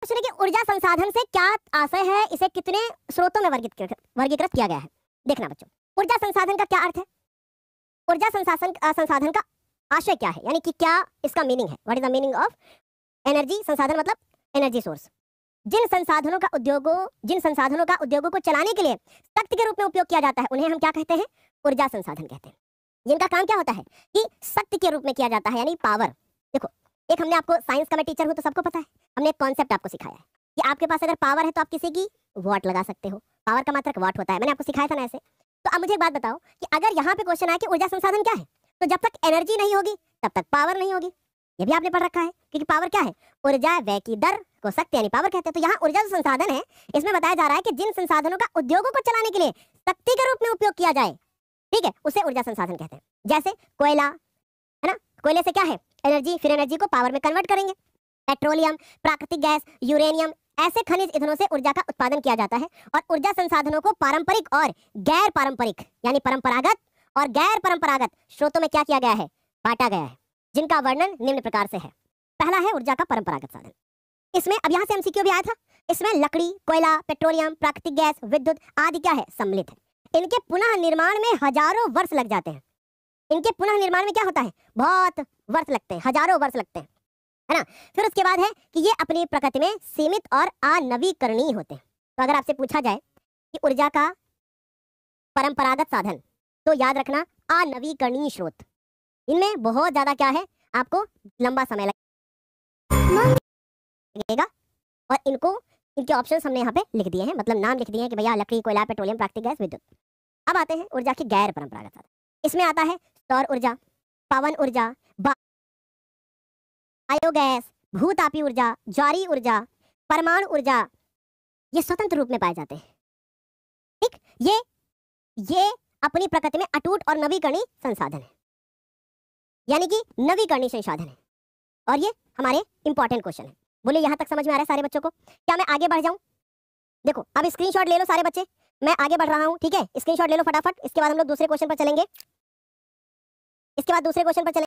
Question है कि ऊर्जा संसाधन से क्या आशय है, इसे कितने स्रोतों में वर्गीकृत किया गया है। देखना बच्चों, ऊर्जा संसाधन का क्या अर्थ है, ऊर्जा संसाधन का आशय क्या है, यानी कि क्या इसका मीनिंग है। What is the meaning of energy संसाधन, मतलब एनर्जी सोर्स। जिन संसाधनों का उद्योगों को चलाने के लिए शक्ति के रूप में उपयोग किया जाता है उन्हें हम क्या कहते हैं, ऊर्जा संसाधन कहते हैं। जिनका काम क्या होता है कि शक्ति के रूप में किया जाता है, यानी पावर। देखो, एक हमने आपको, साइंस का मैं टीचर हूं तो सबको पता है, हमने एक कॉन्सेप्ट आपको सिखाया है कि आपके पास अगर पावर है तो आप किसी की वॉट लगा सकते हो। पावर का मात्रक वॉट होता है, मैंने आपको सिखाया था ना ऐसे। तो अब मुझे एक बात बताओ कि अगर यहाँ पे क्वेश्चन आया कि ऊर्जा संसाधन क्या है, तो जब तक एनर्जी नहीं होगी तब तक पावर नहीं होगी। ये भी आपने पढ़ रखा है, क्योंकि पावर क्या है, ऊर्जा व्यय की दर को शक्ति यानी पावर कहते हैं। तो यहाँ ऊर्जा जो संसाधन है, इसमें बताया जा रहा है कि जिन संसाधनों का उद्योगों को चलाने के लिए शक्ति के रूप में उपयोग किया जाए, ठीक है, उसे ऊर्जा संसाधन कहते हैं। जैसे कोयला है ना, कोयले से क्या है एनर्जी, फिर एनर्जी को पावर में कन्वर्ट करेंगे। पेट्रोलियम, प्राकृतिक गैस, यूरेनियम, ऐसे खनिज ईंधनों से ऊर्जा का उत्पादन किया जाता है। और ऊर्जा संसाधनों को पारंपरिक और गैर पारंपरिक यानी परंपरागत और गैर परंपरागत स्रोतों में क्या किया गया है, बांटा गया है, जिनका वर्णन निम्न प्रकार से है। पहला है ऊर्जा का परंपरागत साधन। इसमें अब यहाँ से एमसीक्यू भी आया था, इसमें लकड़ी, कोयला, पेट्रोलियम, प्राकृतिक गैस, विद्युत आदि क्या है, सम्मिलित है। इनके पुनः निर्माण में हजारों वर्ष लग जाते हैं। इनके पुनः निर्माण में क्या होता है, बहुत वर्ष लगते हैं, हजारों वर्ष लगते हैं, है ना। फिर उसके बाद है कि ये अपनी प्रकृति में सीमित और अनवीकरणीय होते हैं। तो अगर आपसे पूछा जाए कि ऊर्जा का परंपरागत साधन, तो याद रखना अनवीकरणीय स्रोत। इनमें बहुत ज्यादा क्या है, आपको लंबा समय लगेगा। और इनके ऑप्शंस हमने यहाँ पे लिख दिए हैं, मतलब नाम लिख दिए हैं कि भैया लकड़ी, कोयला, पेट्रोलियम, प्राकृतिक गैस, विद्युत। अब आते हैं ऊर्जा के गैर परंपरागत साधन। इसमें आता है सौर ऊर्जा, पवन ऊर्जा, बायोगैस, भूतापी ऊर्जा, ज्वारीय ऊर्जा, परमाणु ऊर्जा। ये स्वतंत्र रूप में पाए जाते हैं, ठीक। ये अपनी प्रकृति में अटूट और नवीकरणीय संसाधन है, यानी कि नवीकरणीय संसाधन है। और ये हमारे इंपॉर्टेंट क्वेश्चन है। बोले यहाँ तक समझ में आ रहा है सारे बच्चों को? क्या मैं आगे बढ़ जाऊं? देखो, अब स्क्रीनशॉट ले लो सारे बच्चे, मैं आगे बढ़ रहा हूं, ठीक है। स्क्रीनशॉट ले लो फटाफट। इसके बाद हम लोग दूसरे क्वेश्चन पर चलेंगे।